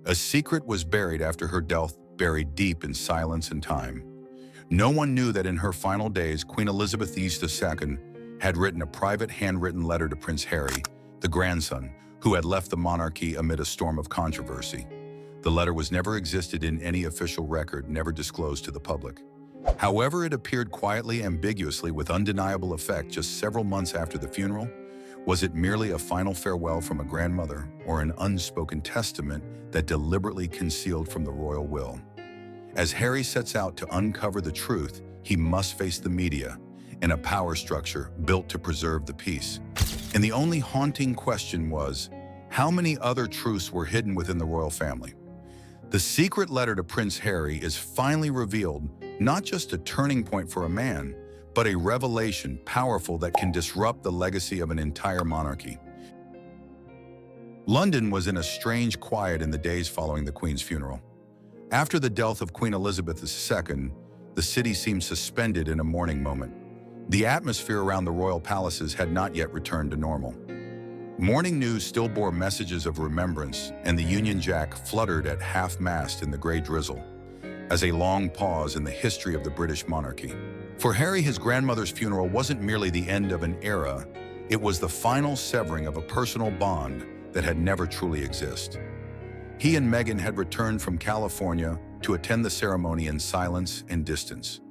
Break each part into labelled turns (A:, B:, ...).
A: A secret was buried after her death, buried deep in silence and time. No one knew that in her final days, Queen Elizabeth II had written a private handwritten letter to Prince Harry, the grandson, who had left the monarchy amid a storm of controversy. The letter was never existed in any official record, never disclosed to the public. However, it appeared quietly, ambiguously, with undeniable effect just several months after the funeral. Was it merely a final farewell from a grandmother, or an unspoken testament that deliberately concealed from the royal will? As Harry sets out to uncover the truth, he must face the media and a power structure built to preserve the peace. And the only haunting question was, how many other truths were hidden within the royal family? The secret letter to Prince Harry is finally revealed, not just a turning point for a man, but a revelation powerful that can disrupt the legacy of an entire monarchy. London was in a strange quiet in the days following the Queen's funeral. After the death of Queen Elizabeth II, the city seemed suspended in a mourning moment. The atmosphere around the royal palaces had not yet returned to normal. Morning news still bore messages of remembrance, and the Union Jack fluttered at half-mast in the gray drizzle, as a long pause in the history of the British monarchy. For Harry, his grandmother's funeral wasn't merely the end of an era, it was the final severing of a personal bond that had never truly existed. He and Meghan had returned from California to attend the ceremony in silence and distance.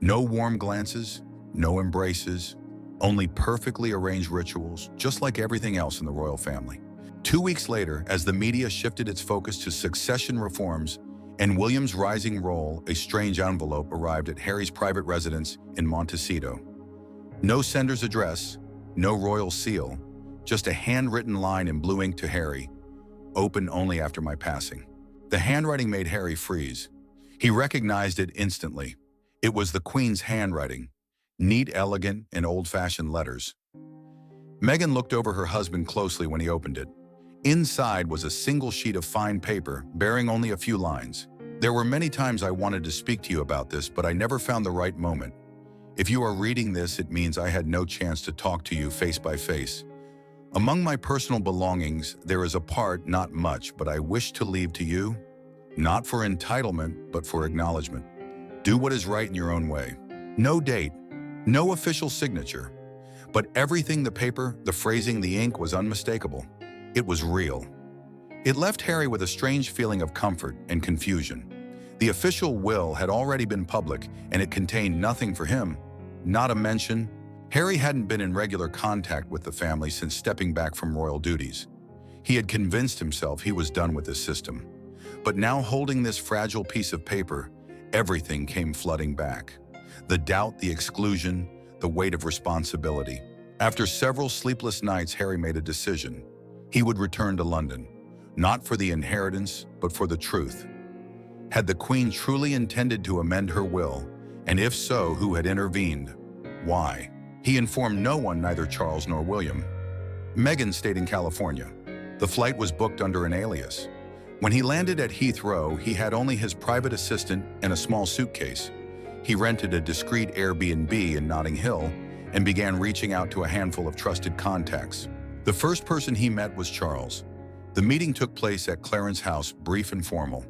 A: No warm glances, no embraces, only perfectly arranged rituals, just like everything else in the royal family. 2 weeks later, as the media shifted its focus to succession reforms and William's rising role, a strange envelope arrived at Harry's private residence in Montecito. No sender's address, no royal seal, just a handwritten line in blue ink to Harry, open only after my passing. The handwriting made Harry freeze. He recognized it instantly. It was the Queen's handwriting, neat, elegant, and old-fashioned letters. Meghan looked over her husband closely when he opened it. Inside was a single sheet of fine paper, bearing only a few lines. There were many times I wanted to speak to you about this, but I never found the right moment. If you are reading this, it means I had no chance to talk to you face by face. Among my personal belongings, there is a part, not much, but I wish to leave to you, not for entitlement, but for acknowledgement. Do what is right in your own way. No date, no official signature, but everything, the paper, the phrasing, the ink, was unmistakable. It was real. It left Harry with a strange feeling of comfort and confusion. The official will had already been public, and it contained nothing for him, not a mention. Harry hadn't been in regular contact with the family since stepping back from royal duties. He had convinced himself he was done with this system. But now, holding this fragile piece of paper, everything came flooding back. The doubt, the exclusion, the weight of responsibility. After several sleepless nights, Harry made a decision. He would return to London, not for the inheritance, but for the truth. Had the Queen truly intended to amend her will? And if so, who had intervened? Why? He informed no one, neither Charles nor William. Meghan stayed in California. The flight was booked under an alias. When he landed at Heathrow, he had only his private assistant and a small suitcase. He rented a discreet Airbnb in Notting Hill and began reaching out to a handful of trusted contacts. The first person he met was Charles. The meeting took place at Clarence House, brief and formal.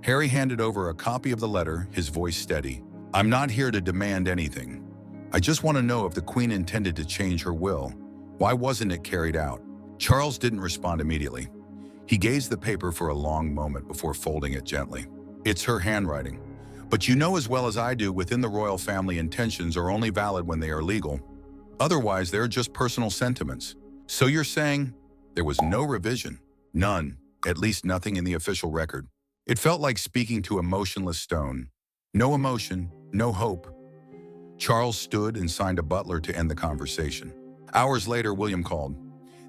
A: Harry handed over a copy of the letter, his voice steady. "I'm not here to demand anything. I just want to know if the Queen intended to change her will. Why wasn't it carried out?" Charles didn't respond immediately. He gazed the paper for a long moment before folding it gently. "It's her handwriting. But you know as well as I do, within the royal family, intentions are only valid when they are legal. Otherwise, they're just personal sentiments. So you're saying there was no revision? None, at least nothing in the official record." It felt like speaking to a motionless stone. No emotion, no hope. Charles stood and signed a butler to end the conversation. Hours later, William called.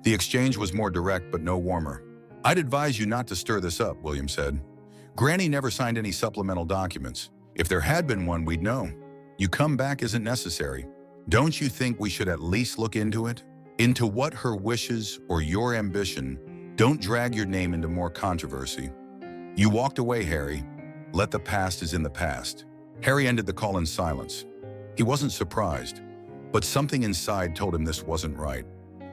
A: The exchange was more direct but no warmer. "I'd advise you not to stir this up," William said. "Granny never signed any supplemental documents. If there had been one, we'd know. You come back isn't necessary. Don't you think we should at least look into it? Into what her wishes or your ambition? Don't drag your name into more controversy." You walked away, Harry. Let the past is in the past. Harry ended the call in silence. He wasn't surprised, but something inside told him this wasn't right.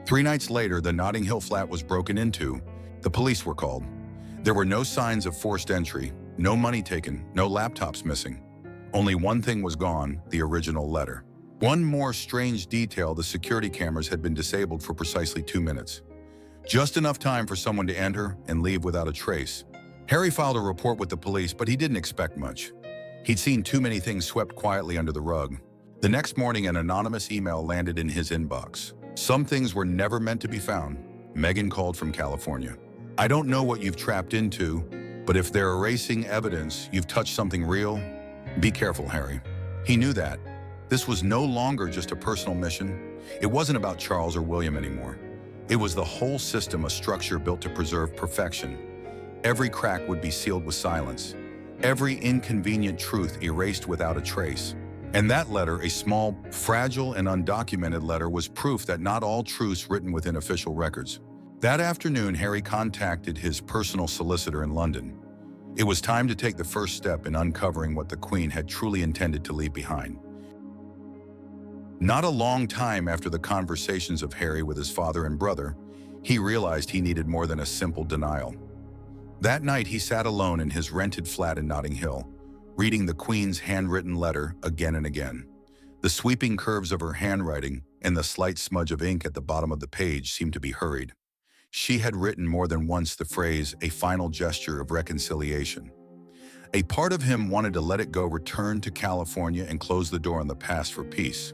A: 3 nights later, the Notting Hill flat was broken into. The police were called. There were no signs of forced entry, no money taken, no laptops missing. Only one thing was gone, the original letter. One more strange detail: the security cameras had been disabled for precisely 2 minutes. Just enough time for someone to enter and leave without a trace. Harry filed a report with the police, but he didn't expect much. He'd seen too many things swept quietly under the rug. The next morning, an anonymous email landed in his inbox. Some things were never meant to be found. Megan called from California. I don't know what you've trapped into, but if they're erasing evidence, you've touched something real. Be careful, Harry. He knew that. This was no longer just a personal mission. It wasn't about Charles or William anymore. It was the whole system, a structure built to preserve perfection. Every crack would be sealed with silence. Every inconvenient truth erased without a trace. And that letter, a small, fragile, and undocumented letter, was proof that not all truths written within official records. That afternoon, Harry contacted his personal solicitor in London. It was time to take the first step in uncovering what the Queen had truly intended to leave behind. Not a long time after the conversations of Harry with his father and brother, he realized he needed more than a simple denial. That night, he sat alone in his rented flat in Notting Hill, reading the Queen's handwritten letter again and again. The sweeping curves of her handwriting and the slight smudge of ink at the bottom of the page seemed to be hurried. She had written more than once the phrase, a final gesture of reconciliation. A part of him wanted to let it go, return to California, and close the door on the past for peace.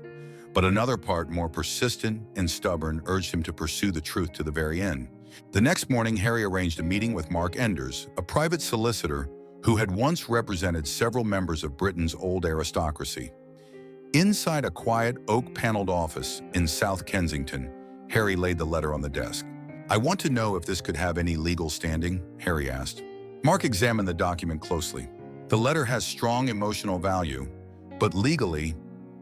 A: But another part, more persistent and stubborn, urged him to pursue the truth to the very end. The next morning, Harry arranged a meeting with Mark Enders, a private solicitor who had once represented several members of Britain's old aristocracy. Inside a quiet, oak-paneled office in South Kensington, Harry laid the letter on the desk. I want to know if this could have any legal standing, Harry asked. Mark examined the document closely. The letter has strong emotional value, but legally,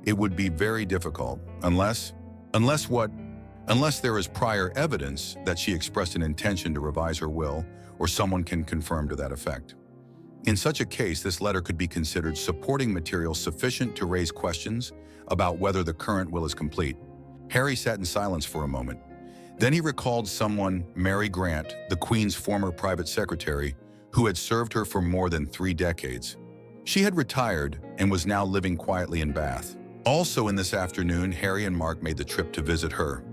A: it would be very difficult, unless there is prior evidence that she expressed an intention to revise her will, or someone can confirm to that effect. In such a case, this letter could be considered supporting material sufficient to raise questions about whether the current will is complete. Harry sat in silence for a moment. Then he recalled someone, Mary Grant, the Queen's former private secretary, who had served her for more than 3 decades. She had retired and was now living quietly in Bath. Also in this afternoon, Harry and Mark made the trip to visit her.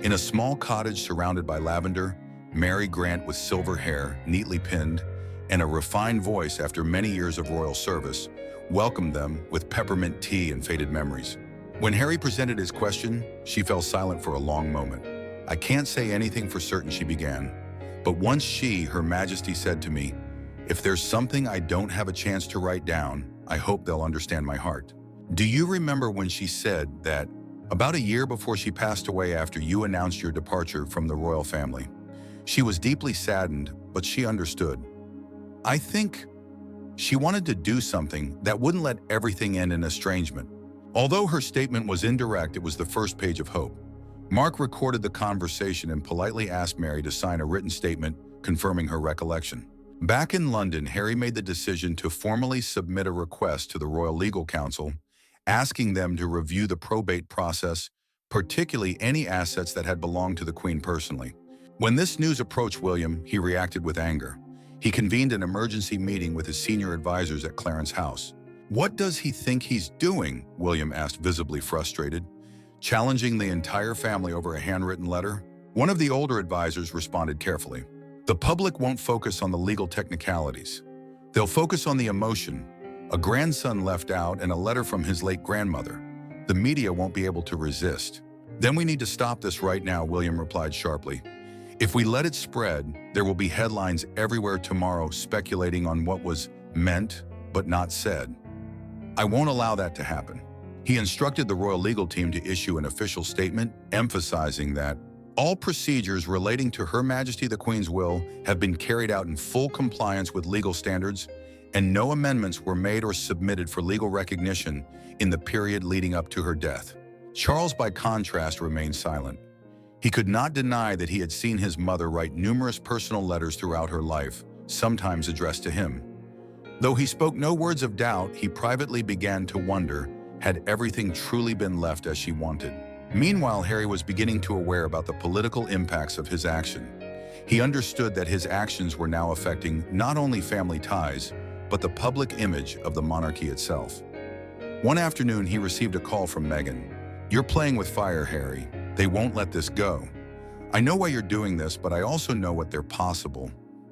A: In a small cottage surrounded by lavender, Mary Grant, with silver hair, neatly pinned, and a refined voice after many years of royal service, welcomed them with peppermint tea and faded memories. When Harry presented his question, she fell silent for a long moment. I can't say anything for certain, she began, but once Her Majesty said to me, if there's something I don't have a chance to write down, I hope they'll understand my heart. Do you remember when she said that about a year before she passed away after you announced your departure from the royal family? She was deeply saddened, but she understood. I think she wanted to do something that wouldn't let everything end in estrangement. Although her statement was indirect, it was the first page of hope. Mark recorded the conversation and politely asked Mary to sign a written statement confirming her recollection. Back in London, Harry made the decision to formally submit a request to the Royal Legal Council, asking them to review the probate process, particularly any assets that had belonged to the Queen personally. When this news approached William, he reacted with anger. He convened an emergency meeting with his senior advisors at Clarence House. What does he think he's doing? William asked, visibly frustrated. Challenging the entire family over a handwritten letter? One of the older advisors responded carefully. The public won't focus on the legal technicalities. They'll focus on the emotion. A grandson left out and a letter from his late grandmother. The media won't be able to resist. Then we need to stop this right now, William replied sharply. If we let it spread, there will be headlines everywhere tomorrow speculating on what was meant but not said. I won't allow that to happen. He instructed the royal legal team to issue an official statement emphasizing that all procedures relating to Her Majesty the Queen's will have been carried out in full compliance with legal standards, and no amendments were made or submitted for legal recognition in the period leading up to her death. Charles, by contrast, remained silent. He could not deny that he had seen his mother write numerous personal letters throughout her life, sometimes addressed to him. Though he spoke no words of doubt, he privately began to wonder, had everything truly been left as she wanted? Meanwhile, Harry was beginning to aware about the political impacts of his action. He understood that his actions were now affecting not only family ties, but the public image of the monarchy itself. One afternoon, he received a call from Meghan. "You're playing with fire, Harry. They won't let this go. I know why you're doing this, but I also know what they're possible.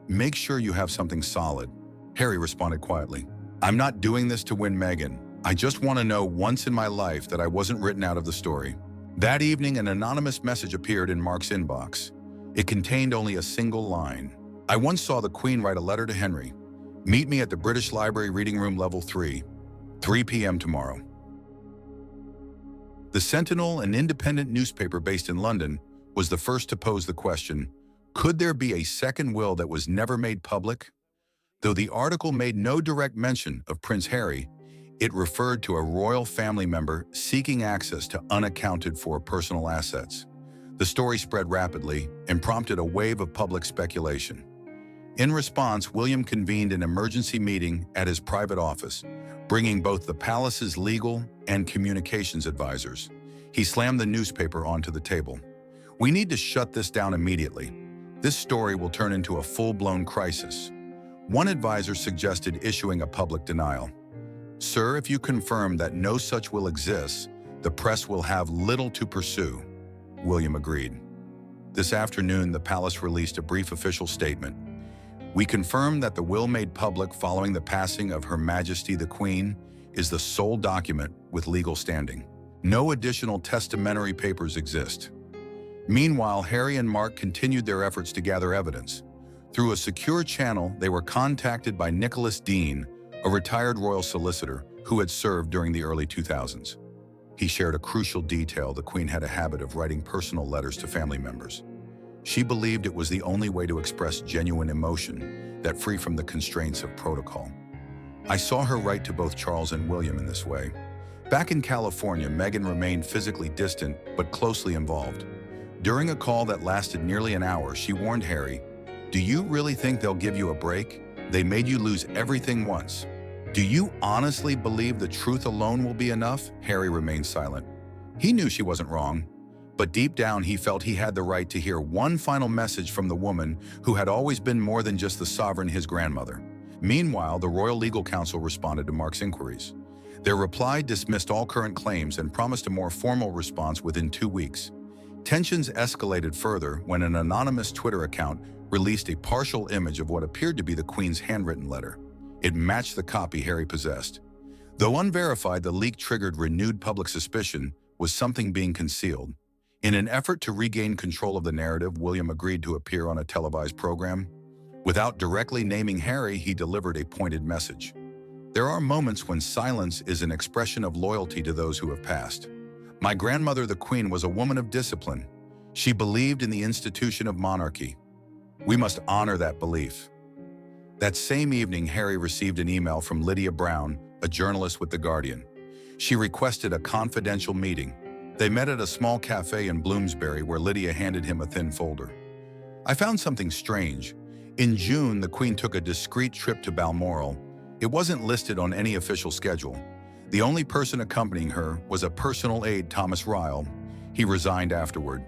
A: Make sure you have something solid." Harry responded quietly, "I'm not doing this to win Meghan. I just want to know once in my life that I wasn't written out of the story." That evening, an anonymous message appeared in Mark's inbox. It contained only a single line. "I once saw the Queen write a letter to Henry. Meet me at the British Library Reading Room Level 3, 3 p.m. tomorrow." The Sentinel, an independent newspaper based in London, was the first to pose the question, could there be a second will that was never made public? Though the article made no direct mention of Prince Harry, it referred to a royal family member seeking access to unaccounted-for personal assets. The story spread rapidly and prompted a wave of public speculation. In response, William convened an emergency meeting at his private office, bringing both the palace's legal and communications advisors. He slammed the newspaper onto the table. "We need to shut this down immediately. This story will turn into a full-blown crisis." One advisor suggested issuing a public denial. "Sir, if you confirm that no such will exists, the press will have little to pursue." William agreed. This afternoon, the palace released a brief official statement. "We confirm that the will made public following the passing of Her Majesty the Queen is the sole document with legal standing. No additional testamentary papers exist." Meanwhile, Harry and Mark continued their efforts to gather evidence. Through a secure channel, they were contacted by Nicholas Dean, a retired royal solicitor who had served during the early 2000s. He shared a crucial detail: the Queen had a habit of writing personal letters to family members. She believed it was the only way to express genuine emotion, that free from the constraints of protocol. "I saw her write to both Charles and William in this way." Back in California, Meghan remained physically distant but closely involved. During a call that lasted nearly an hour, she warned Harry, "Do you really think they'll give you a break? They made you lose everything once. Do you honestly believe the truth alone will be enough?" Harry remained silent. He knew she wasn't wrong, but deep down he felt he had the right to hear one final message from the woman who had always been more than just the sovereign, his grandmother. Meanwhile, the Royal Legal Council responded to Mark's inquiries. Their reply dismissed all current claims and promised a more formal response within 2 weeks. Tensions escalated further when an anonymous Twitter account released a partial image of what appeared to be the Queen's handwritten letter. It matched the copy Harry possessed. Though unverified, the leak triggered renewed public suspicion was something being concealed. In an effort to regain control of the narrative, William agreed to appear on a televised program. Without directly naming Harry, he delivered a pointed message. "There are moments when silence is an expression of loyalty to those who have passed. My grandmother, the Queen, was a woman of discipline. She believed in the institution of monarchy. We must honor that belief." That same evening, Harry received an email from Lydia Brown, a journalist with The Guardian. She requested a confidential meeting. They met at a small cafe in Bloomsbury where Lydia handed him a thin folder. "I found something strange. In June, the Queen took a discreet trip to Balmoral. It wasn't listed on any official schedule. The only person accompanying her was a personal aide, Thomas Ryle. He resigned afterward."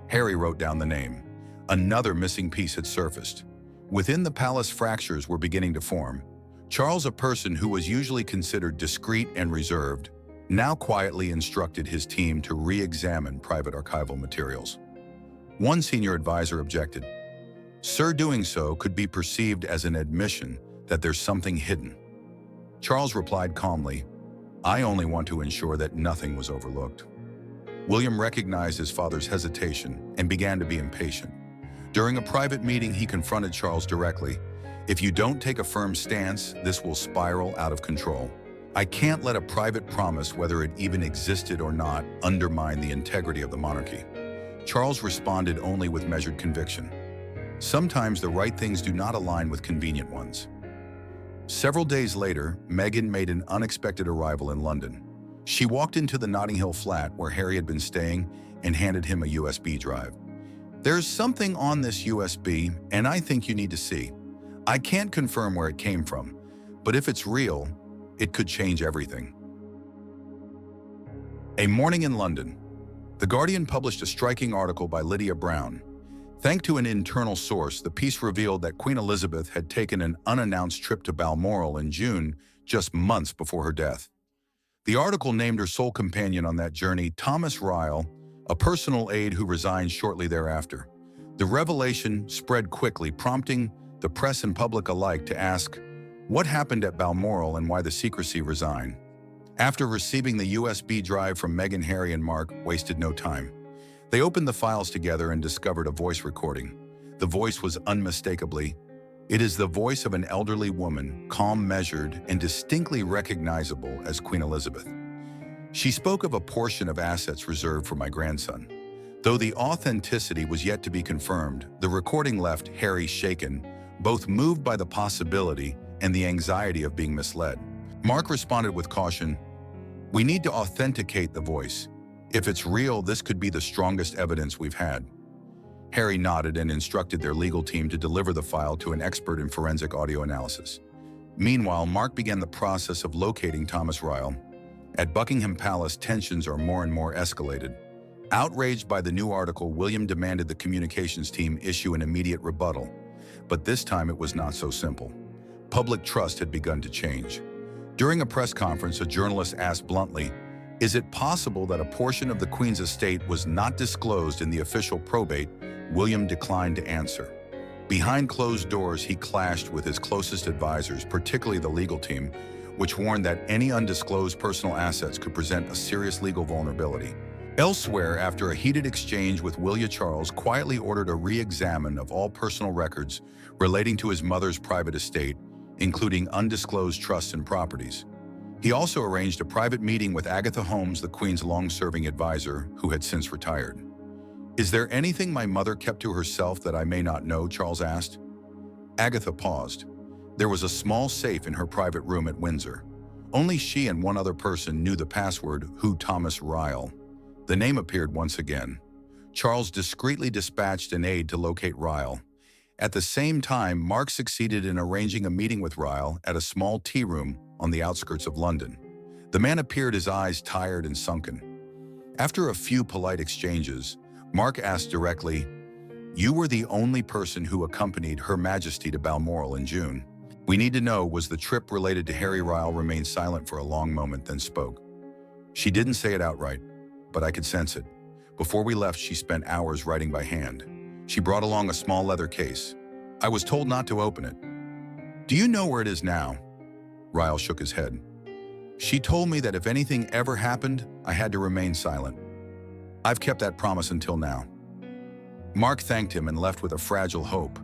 A: Harry wrote down the name. Another missing piece had surfaced. Within the palace, fractures were beginning to form. Charles, a person who was usually considered discreet and reserved, now quietly instructed his team to re-examine private archival materials. One senior advisor objected. "Sir, doing so could be perceived as an admission that there's something hidden." Charles replied calmly, "I only want to ensure that nothing was overlooked." William recognized his father's hesitation and began to be impatient. During a private meeting, he confronted Charles directly. "If you don't take a firm stance, this will spiral out of control. I can't let a private promise, whether it even existed or not, undermine the integrity of the monarchy." Charles responded only with measured conviction. Sometimes the right things do not align with convenient ones. Several days later, Meghan made an unexpected arrival in London. She walked into the Notting Hill flat where Harry had been staying and handed him a USB drive. "There's something on this USB, and I think you need to see. I can't confirm where it came from, but if it's real, it could change everything." A morning in London. The Guardian published a striking article by Lydia Brown. Thanks to an internal source, the piece revealed that Queen Elizabeth had taken an unannounced trip to Balmoral in June, just months before her death. The article named her sole companion on that journey Thomas Ryle, a personal aide who resigned shortly thereafter. The revelation spread quickly, prompting the press and public alike to ask, what happened at Balmoral and why the secrecy resigned? After receiving the USB drive from Meghan, Harry, and Mark wasted no time. They opened the files together and discovered a voice recording. The voice was unmistakably, it is the voice of an elderly woman, calm, measured, and distinctly recognizable as Queen Elizabeth. She spoke of a portion of assets reserved for my grandson. Though the authenticity was yet to be confirmed, the recording left Harry shaken, both moved by the possibility and the anxiety of being misled. Mark responded with caution, "We need to authenticate the voice. If it's real, this could be the strongest evidence we've had." Harry nodded and instructed their legal team to deliver the file to an expert in forensic audio analysis. Meanwhile, Mark began the process of locating Thomas Ryle. At Buckingham Palace, tensions are more and more escalated. Outraged by the new article, William demanded the communications team issue an immediate rebuttal. But this time it was not so simple. Public trust had begun to change. During a press conference, a journalist asked bluntly, "Is it possible that a portion of the Queen's estate was not disclosed in the official probate?" William declined to answer. Behind closed doors, he clashed with his closest advisors, particularly the legal team, which warned that any undisclosed personal assets could present a serious legal vulnerability. Elsewhere, after a heated exchange with William, Charles quietly ordered a re-examine of all personal records relating to his mother's private estate, including undisclosed trusts and properties. He also arranged a private meeting with Agatha Holmes, the Queen's long-serving advisor, who had since retired. "Is there anything my mother kept to herself that I may not know?" Charles asked. Agatha paused. There was a small safe in her private room at Windsor. Only she and one other person knew the password, who Thomas Ryle. The name appeared once again. Charles discreetly dispatched an aide to locate Ryle. At the same time, Mark succeeded in arranging a meeting with Ryle at a small tea room on the outskirts of London. The man appeared, his eyes tired and sunken. After a few polite exchanges, Mark asked directly, "You were the only person who accompanied Her Majesty to Balmoral in June. We need to know, was the trip related to Harry?" Ryle remained silent for a long moment, then spoke. "She didn't say it outright, but I could sense it. Before we left, she spent hours writing by hand. She brought along a small leather case. I was told not to open it." "Do you know where it is now?" Ryle shook his head. "She told me that if anything ever happened, I had to remain silent. I've kept that promise until now." Mark thanked him and left with a fragile hope.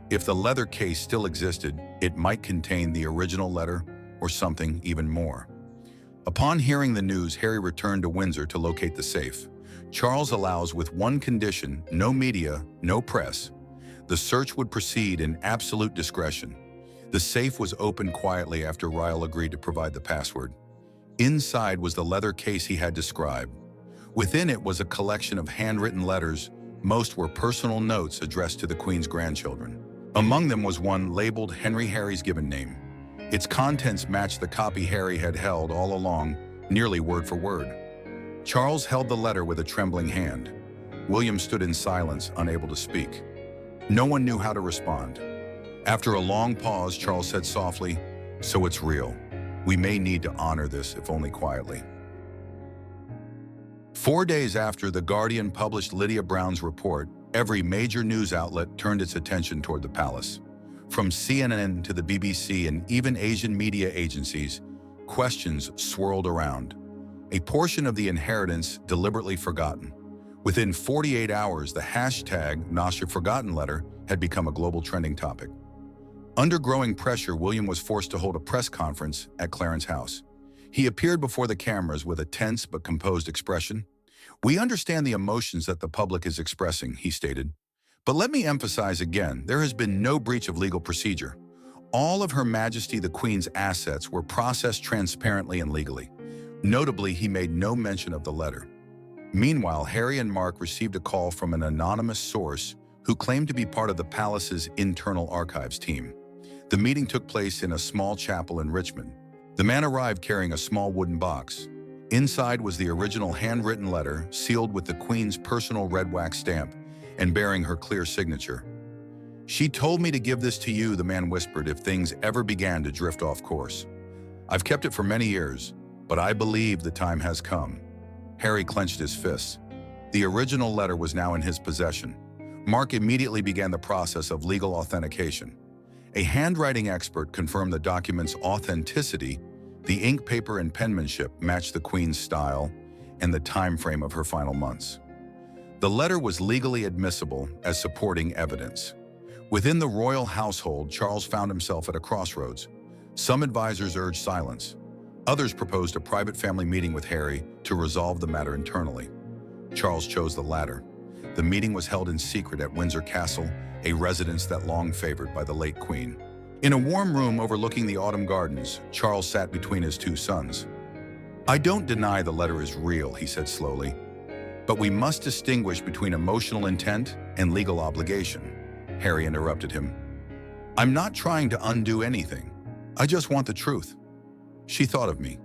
A: If the leather case still existed, it might contain the original letter or something even more. Upon hearing the news, Harry returned to Windsor to locate the safe. Charles allows with one condition: no media, no press. The search would proceed in absolute discretion. The safe was opened quietly after Ryle agreed to provide the password. Inside was the leather case he had described. Within it was a collection of handwritten letters. Most were personal notes addressed to the Queen's grandchildren. Among them was one labeled Henry, Harry's given name. Its contents matched the copy Harry had held all along, nearly word for word. Charles held the letter with a trembling hand. William stood in silence, unable to speak. No one knew how to respond. After a long pause, Charles said softly, "So it's real. We may need to honor this, if only quietly." 4 days after The Guardian published Lydia Brown's report, every major news outlet turned its attention toward the palace. From CNN to the BBC and even Asian media agencies, questions swirled around. A portion of the inheritance deliberately forgotten. Within 48 hours, the hashtag #NotYourForgotten letter had become a global trending topic. Under growing pressure, William was forced to hold a press conference at Clarence House. He appeared before the cameras with a tense but composed expression. "We understand the emotions that the public is expressing," he stated. "But let me emphasize again, there has been no breach of legal procedure. All of Her Majesty the Queen's assets were processed transparently and legally." Notably, he made no mention of the letter. Meanwhile, Harry and Mark received a call from an anonymous source who claimed to be part of the palace's internal archives team. The meeting took place in a small chapel in Richmond. The man arrived carrying a small wooden box. Inside was the original handwritten letter, sealed with the Queen's personal red wax stamp, and bearing her clear signature. "She told me to give this to you," the man whispered, "if things ever began to drift off course. I've kept it for many years, but I believe the time has come." Harry clenched his fists. The original letter was now in his possession. Mark immediately began the process of legal authentication. A handwriting expert confirmed the document's authenticity. The ink, paper, and penmanship matched the Queen's style and the time frame of her final months. The letter was legally admissible as supporting evidence. Within the royal household, Charles found himself at a crossroads. Some advisors urged silence. Others proposed a private family meeting with Harry to resolve the matter internally. Charles chose the latter. The meeting was held in secret at Windsor Castle, a residence that long favored by the late Queen. In a warm room overlooking the autumn gardens, Charles sat between his two sons. "I don't deny the letter is real," he said slowly, "but we must distinguish between emotional intent and legal obligation." Harry interrupted him. "I'm not trying to undo anything. I just want the truth. She thought of me.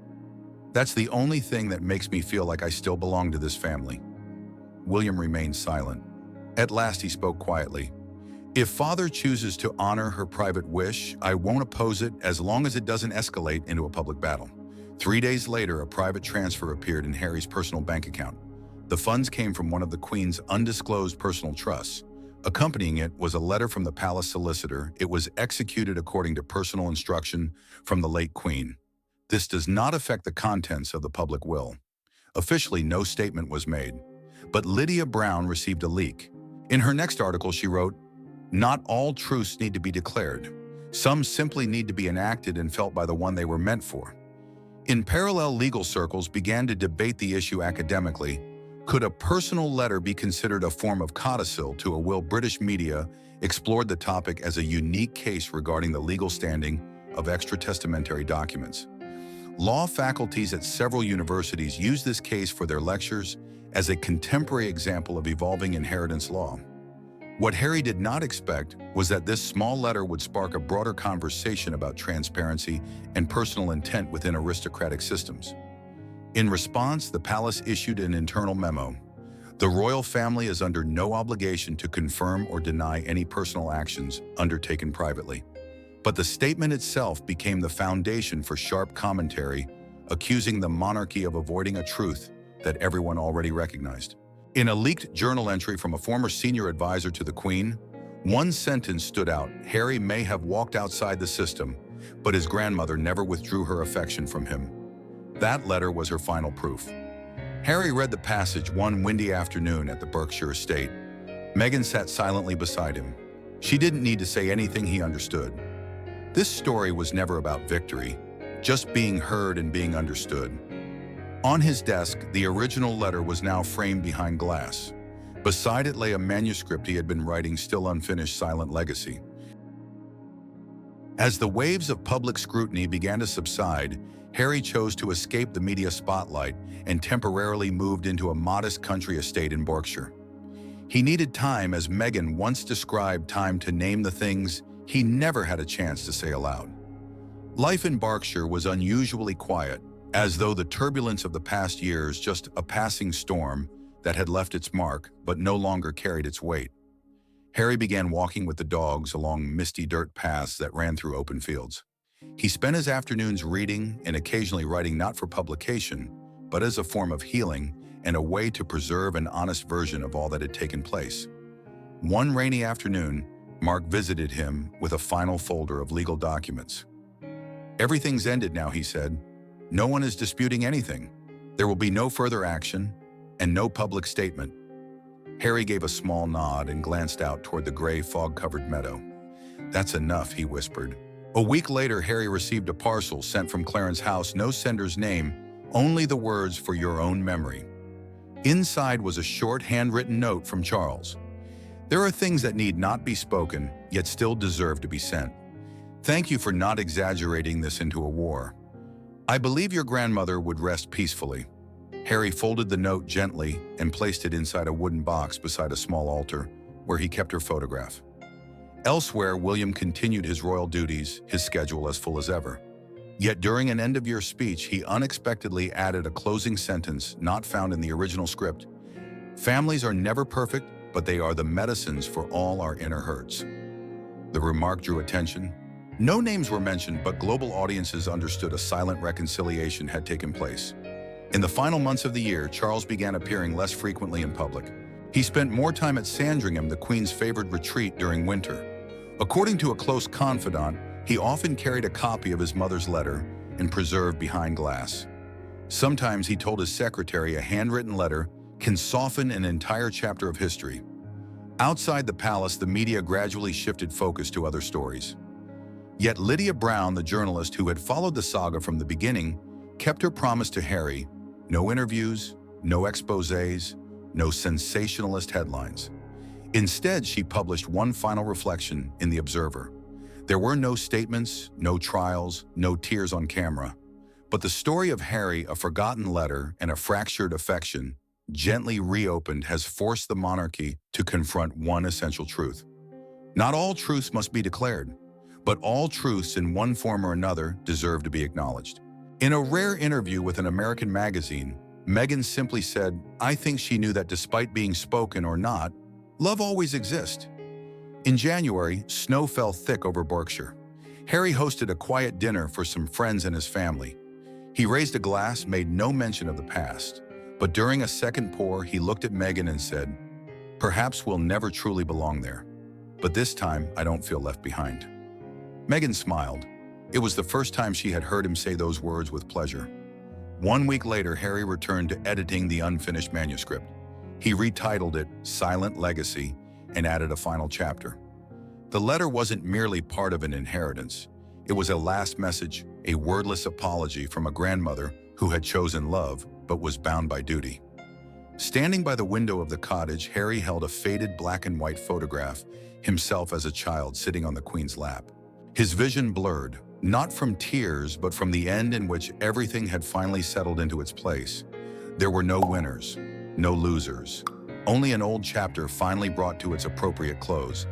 A: That's the only thing that makes me feel like I still belong to this family." William remained silent. At last he spoke quietly. "If Father chooses to honor her private wish, I won't oppose it as long as it doesn't escalate into a public battle." 3 days later, a private transfer appeared in Harry's personal bank account. The funds came from one of the Queen's undisclosed personal trusts. Accompanying it was a letter from the palace solicitor. It was executed according to personal instruction from the late Queen. This does not affect the contents of the public will. Officially, no statement was made. But Lydia Brown received a leak. In her next article, she wrote, "Not all truths need to be declared. Some simply need to be enacted and felt by the one they were meant for." In parallel, legal circles began to debate the issue academically. Could a personal letter be considered a form of codicil to a will? British media explored the topic as a unique case regarding the legal standing of extra-testamentary documents. Law faculties at several universities used this case for their lectures as a contemporary example of evolving inheritance law. What Harry did not expect was that this small letter would spark a broader conversation about transparency and personal intent within aristocratic systems. In response, the palace issued an internal memo. "The royal family is under no obligation to confirm or deny any personal actions undertaken privately." But the statement itself became the foundation for sharp commentary, accusing the monarchy of avoiding a truth that everyone already recognized. In a leaked journal entry from a former senior advisor to the Queen, one sentence stood out: "Harry may have walked outside the system, but his grandmother never withdrew her affection from him." That letter was her final proof. Harry read the passage one windy afternoon at the Berkshire estate. Meghan sat silently beside him. She didn't need to say anything, he understood. This story was never about victory, just being heard and being understood. On his desk, the original letter was now framed behind glass. Beside it lay a manuscript he had been writing, still unfinished, Silent Legacy. As the waves of public scrutiny began to subside, Harry chose to escape the media spotlight and temporarily moved into a modest country estate in Berkshire. He needed time, as Meghan once described, time to name the things he never had a chance to say aloud. Life in Berkshire was unusually quiet, as though the turbulence of the past years just a passing storm that had left its mark but no longer carried its weight. Harry began walking with the dogs along misty dirt paths that ran through open fields. He spent his afternoons reading and occasionally writing, not for publication, but as a form of healing and a way to preserve an honest version of all that had taken place. One rainy afternoon, Mark visited him with a final folder of legal documents. "Everything's ended now," he said. "No one is disputing anything. There will be no further action and no public statement." Harry gave a small nod and glanced out toward the gray, fog-covered meadow. "That's enough," he whispered. A week later, Harry received a parcel sent from Clarence House, no sender's name, only the words, "For your own memory." Inside was a short, handwritten note from Charles. "There are things that need not be spoken, yet still deserve to be sent. Thank you for not exaggerating this into a war. I believe your grandmother would rest peacefully." Harry folded the note gently and placed it inside a wooden box beside a small altar, where he kept her photograph. Elsewhere, William continued his royal duties, his schedule as full as ever. Yet during an end-of-year speech, he unexpectedly added a closing sentence not found in the original script. "Families are never perfect, but they are the medicines for all our inner hurts. The remark drew attention. No names were mentioned, but global audiences understood a silent reconciliation had taken place. In the final months of the year, Charles began appearing less frequently in public. He spent more time at Sandringham, the Queen's favored retreat during winter. According to a close confidant, he often carried a copy of his mother's letter and preserved behind glass. Sometimes he told his secretary a handwritten letter can soften an entire chapter of history. Outside the palace, the media gradually shifted focus to other stories. Yet Lydia Brown, the journalist who had followed the saga from the beginning, kept her promise to Harry: no interviews, no exposés, no sensationalist headlines. Instead, she published one final reflection in The Observer. There were no statements, no trials, no tears on camera. But the story of Harry, a forgotten letter, and a fractured affection, gently reopened, has forced the monarchy to confront one essential truth. Not all truths must be declared, but all truths in one form or another deserve to be acknowledged. In a rare interview with an American magazine, Meghan simply said, "I think she knew that despite being spoken or not, love always exists." In January, snow fell thick over Berkshire. Harry hosted a quiet dinner for some friends and his family. He raised a glass, made no mention of the past, but during a second pour, he looked at Meghan and said, "Perhaps we'll never truly belong there, but this time I don't feel left behind." Meghan smiled. It was the first time she had heard him say those words with pleasure. 1 week later, Harry returned to editing the unfinished manuscript. He retitled it Silent Legacy and added a final chapter. The letter wasn't merely part of an inheritance. It was a last message, a wordless apology from a grandmother who had chosen love but was bound by duty. Standing by the window of the cottage, Harry held a faded black and white photograph, himself as a child sitting on the Queen's lap. His vision blurred, not from tears, but from the end in which everything had finally settled into its place. There were no winners, no losers, only an old chapter finally brought to its appropriate close.